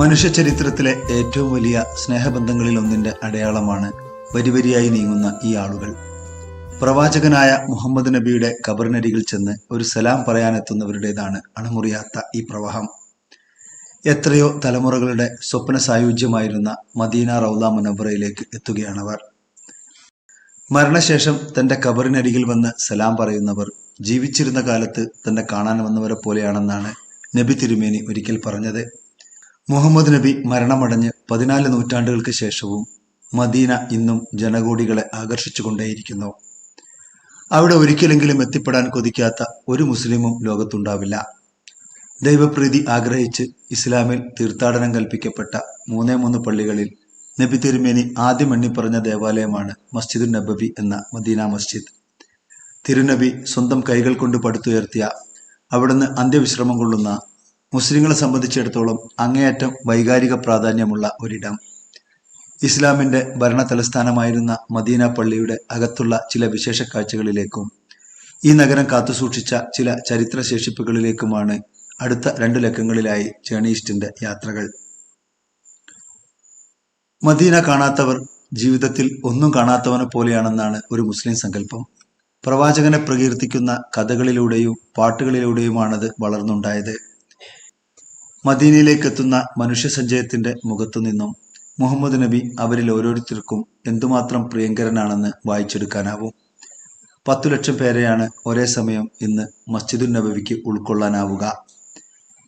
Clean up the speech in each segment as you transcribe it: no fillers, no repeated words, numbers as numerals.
മനുഷ്യ ചരിത്രത്തിലെ ഏറ്റവും വലിയ സ്നേഹബന്ധങ്ങളിൽ ഒന്നിന്റെ അടയാളമാണ് വരിവരിയായി നീങ്ങുന്ന ഈ ആളുകൾ. പ്രവാചകനായ മുഹമ്മദ് നബിയുടെ ഖബറിനരികിൽ ചെന്ന് ഒരു സലാം പറയാനെത്തുന്നവരുടേതാണ് അണമുറിയാത്ത ഈ പ്രവാഹം. എത്രയോ തലമുറകളുടെ സ്വപ്ന സായുജ്യമായിരുന്ന മദീന റൗള മുനവ്വറയിലേക്ക് എത്തുകയാണവർ. മരണശേഷം തന്റെ ഖബറിനരികിൽ വന്ന് സലാം പറയുന്നവർ ജീവിച്ചിരുന്ന കാലത്ത് തന്നെ കാണാൻ വന്നവരെ പോലെയാണെന്നാണ് നബി തിരുമേനി ഒരിക്കൽ പറഞ്ഞത്. മുഹമ്മദ് നബി മരണമടഞ്ഞ് 14 നൂറ്റാണ്ടുകൾക്ക് ശേഷവും മദീന ഇന്നും ജനകോടികളെ ആകർഷിച്ചുകൊണ്ടേയിരിക്കുന്നു. അവിടെ ഒരിക്കലെങ്കിലും എത്തിപ്പെടാൻ കൊതിക്കാത്ത ഒരു മുസ്ലിമും ലോകത്തുണ്ടാവില്ല. ദൈവപ്രീതി ആഗ്രഹിച്ച് ഇസ്ലാമിൽ തീർത്ഥാടനം കൽപ്പിക്കപ്പെട്ട 3 പള്ളികളിൽ നബി തിരുമേനി ആദ്യം എണ്ണിപ്പറഞ്ഞ ദേവാലയമാണ് മസ്ജിദുൻ നബവി എന്ന മദീന മസ്ജിദ്. തിരുനബി സ്വന്തം കൈകൾ കൊണ്ട് പടുത്തുയർത്തിയ, അവിടുന്ന് അന്ത്യവിശ്രമം കൊള്ളുന്ന, മുസ്ലിങ്ങളെ സംബന്ധിച്ചിടത്തോളം അങ്ങേയറ്റം വൈകാരിക പ്രാധാന്യമുള്ള ഒരിടം. ഇസ്ലാമിന്റെ ഭരണ തലസ്ഥാനമായിരുന്ന മദീന പള്ളിയുടെ അകത്തുള്ള ചില വിശേഷ കാഴ്ചകളിലേക്കും ഈ നഗരം കാത്തുസൂക്ഷിച്ച ചില ചരിത്രശേഷിപ്പുകളിലേക്കുമാണ് അടുത്ത 2 ലക്കങ്ങളിലായി ജേർണിയിസ്റ്റിന്റെ യാത്രകൾ. മദീന കാണാത്തവർ ജീവിതത്തിൽ ഒന്നും കാണാത്തവനെ പോലെയാണെന്നാണ് ഒരു മുസ്ലിം സങ്കല്പം. പ്രവാചകനെ പ്രകീർത്തിക്കുന്ന കഥകളിലൂടെയും പാട്ടുകളിലൂടെയുമാണത് വളർന്നുണ്ടായത്. മദീനയിലേക്കെത്തുന്ന മനുഷ്യസഞ്ചയത്തിന്റെ മുഖത്തു നിന്നും മുഹമ്മദ് നബി അവരിൽ ഓരോരുത്തർക്കും എന്തുമാത്രം പ്രിയങ്കരനാണെന്ന് വായിച്ചെടുക്കാനാവും. 10 ലക്ഷം പേരെയാണ് ഒരേ സമയം ഇന്ന് മസ്ജിദുൻ നബവിക്ക് ഉൾക്കൊള്ളാനാവുക.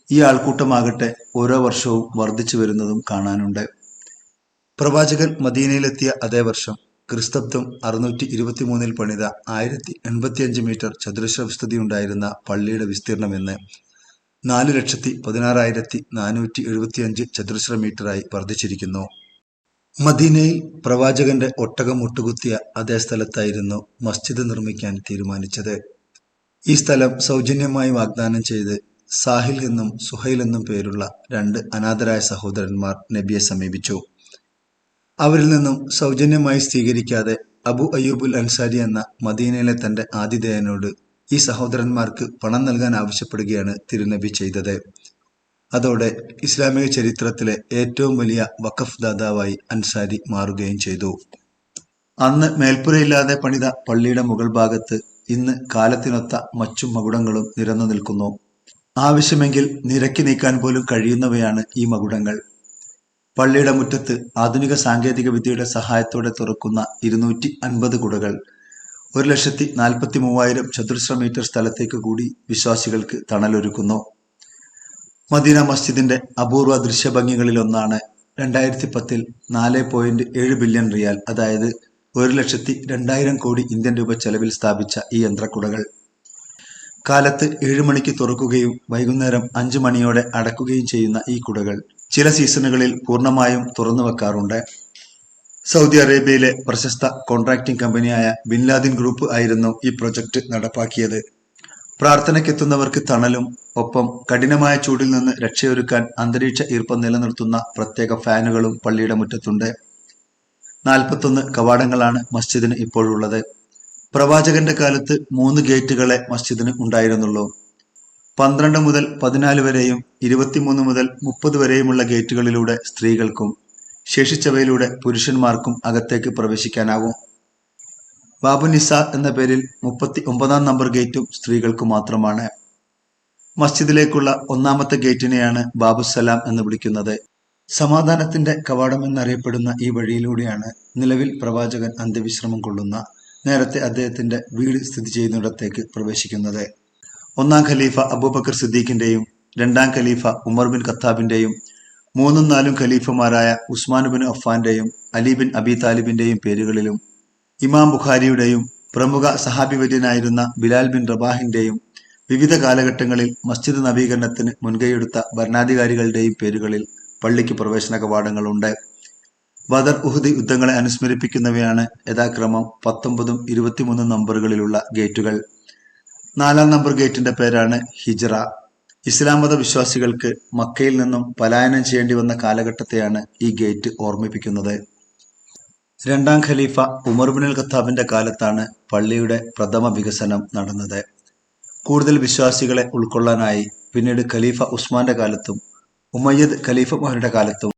ഈ ആൾക്കൂട്ടമാകട്ടെ ഓരോ വർഷവും വർദ്ധിച്ചു വരുന്നതും കാണാനുണ്ട്. പ്രവാചകൻ മദീനയിലെത്തിയ അതേ വർഷം ക്രിസ്തബ്ദം 623 പണിത 1085 മീറ്റർ ചതുരശ്ര വിസ്തൃതിയുണ്ടായിരുന്ന പള്ളിയുടെ വിസ്തീർണമെന്ന് 4,16,475 ചതുരശ്ര മീറ്ററായി വർദ്ധിച്ചിരിക്കുന്നു. മദീനയിൽ പ്രവാചകന്റെ ഒട്ടകം മുട്ടുകുത്തിയ അതേ സ്ഥലത്തായിരുന്നു മസ്ജിദ് നിർമ്മിക്കാൻ തീരുമാനിച്ചത്. ഈ സ്ഥലം സൗജന്യമായി വാഗ്ദാനം ചെയ്ത് സാഹിൽ എന്നും സുഹൈൽ എന്നും പേരുള്ള 2 അനാഥരായ സഹോദരന്മാർ നബിയെ സമീപിച്ചു. അവരിൽ നിന്നും സൗജന്യമായി സ്വീകരിക്കാതെ അബു അയ്യൂബുൽ അൻസാരി എന്ന മദീനയിലെ തന്റെ ആതിഥേയനോട് ഈ സഹോദരന്മാർക്ക് പണം നൽകാൻ ആവശ്യപ്പെടുകയാണ് തിരുനബി ചെയ്തത്. അതോടെ ഇസ്ലാമിക ചരിത്രത്തിലെ ഏറ്റവും വലിയ വഖഫ് ദാതാവായി അൻസാരി മാറുകയും ചെയ്തു. അന്ന് മേൽപ്പുരയില്ലാതെ പണിത പള്ളിയുടെ മുകൾ ഭാഗത്ത് ഇന്ന് കാലത്തിനൊത്ത മച്ചും മകുടങ്ങളും നിരന്നു നിൽക്കുന്നു. ആവശ്യമെങ്കിൽ നിരക്കി നീക്കാൻ പോലും കഴിയുന്നവയാണ് ഈ മകുടങ്ങൾ. പള്ളിയുടെ മുറ്റത്ത് ആധുനിക സാങ്കേതിക വിദ്യയുടെ സഹായത്തോടെ തുറക്കുന്ന 250 കുടകൾ 1,43,000 ചതുരശ്ര മീറ്റർ സ്ഥലത്തേക്ക് കൂടി വിശ്വാസികൾക്ക് തണലൊരുക്കുന്നു. മദീന മസ്ജിദിന്റെ അപൂർവ ദൃശ്യഭംഗികളിലൊന്നാണ് 2010 4.7 ബില്യൺ റിയാൽ, അതായത് 1,02,000 കോടി ഇന്ത്യൻ രൂപ ചെലവിൽ സ്ഥാപിച്ച ഈ യന്ത്രക്കുടകൾ. കാലത്ത് 7 മണിക്ക് തുറക്കുകയും വൈകുന്നേരം 5 മണിയോടെ അടക്കുകയും ചെയ്യുന്ന ഈ കുടകൾ ചില സീസണുകളിൽ പൂർണ്ണമായും തുറന്നു വെക്കാറുണ്ട്. സൗദി അറേബ്യയിലെ പ്രശസ്ത കോൺട്രാക്ടിംഗ് കമ്പനിയായ ബിൻ ലാദിൻ ഗ്രൂപ്പ് ആയിരുന്നു ഈ പ്രൊജക്ട് നടപ്പാക്കിയത്. പ്രാർത്ഥനയ്ക്കെത്തുന്നവർക്ക് തണലും ഒപ്പം കഠിനമായ ചൂടിൽ നിന്ന് രക്ഷയൊരുക്കാൻ അന്തരീക്ഷ ഈർപ്പം നിലനിർത്തുന്ന പ്രത്യേക ഫാനുകളും പള്ളിയുടെ മുറ്റത്തുണ്ട്. 41 കവാടങ്ങളാണ് മസ്ജിദിന് ഇപ്പോഴുള്ളത്. പ്രവാചകന്റെ കാലത്ത് 3 ഗേറ്റുകളെ മസ്ജിദിന് ഉണ്ടായിരുന്നുള്ളൂ. 12 മുതൽ 14 വരെയും 23 മുതൽ 30 വരെയുമുള്ള ഗേറ്റുകളിലൂടെ സ്ത്രീകൾക്കും ശേഷിച്ചവയിലൂടെ പുരുഷന്മാർക്കും അകത്തേക്ക് പ്രവേശിക്കാനാവും. ബാബു നിസ എന്ന പേരിൽ 39 നമ്പർ ഗേറ്റും സ്ത്രീകൾക്കു മാത്രമാണ്. മസ്ജിദിലേക്കുള്ള 1ാമത്തെ ഗേറ്റിനെയാണ് ബാബുസലാം എന്ന് വിളിക്കുന്നത്. സമാധാനത്തിന്റെ കവാടം എന്നറിയപ്പെടുന്ന ഈ വഴിയിലൂടെയാണ് നിലവിൽ പ്രവാചകൻ അന്ത്യവിശ്രമം കൊള്ളുന്ന, നേരത്തെ അദ്ദേഹത്തിന്റെ വീട് സ്ഥിതി ചെയ്യുന്നിടത്തേക്ക് പ്രവേശിക്കുന്നത്. 1ാം ഖലീഫ അബൂബക്കർ സിദ്ദീഖിന്റെയും 2ാം ഖലീഫ ഉമർ ബിൻ ഖത്താബിന്റെയും 3ഉം 4ഉം ഖലീഫമാരായ ഉസ്മാൻ ബിൻ അഫ്ഫാന്റെയും അലി ബിൻ അബി താലിബിന്റെയും പേരുകളിലും ഇമാം ബുഖാരിയുടെയും പ്രമുഖ സഹാബിവര്യനായിരുന്ന ബിലാൽ ബിൻ റബാഹിന്റെയും വിവിധ കാലഘട്ടങ്ങളിൽ മസ്ജിദ് നവീകരണത്തിന് മുൻകൈയെടുത്ത ഭരണാധികാരികളുടെയും പേരുകളിൽ പള്ളിക്ക് പ്രവേശന കവാടങ്ങളുണ്ട്. ബദർ ഉഹുദ് യുദ്ധങ്ങളെ അനുസ്മരിപ്പിക്കുന്നവയാണ് യഥാക്രമം 19ഉം 23ഉം നമ്പറുകളിലുള്ള ഗേറ്റുകൾ. 4ാം നമ്പർ ഗേറ്റിന്റെ പേരാണ് ഹിജ്റ. ഇസ്ലാം മത വിശ്വാസികൾക്ക് മക്കയിൽ നിന്നും പലായനം ചെയ്യേണ്ടി വന്ന കാലഘട്ടത്തെയാണ് ഈ ഗേറ്റ് ഓർമ്മിപ്പിക്കുന്നത്. 2ാം ഖലീഫ ഉമർ ബിൻ ഖത്താബിന്റെ കാലത്താണ് പള്ളിയുടെ പ്രഥമ വികസനം നടന്നത്. കൂടുതൽ വിശ്വാസികളെ ഉൾക്കൊള്ളാനായി പിന്നീട് ഖലീഫ ഉസ്മാന്റെ കാലത്തും ഉമയ്യദ് ഖലീഫമാരുടെ കാലത്തും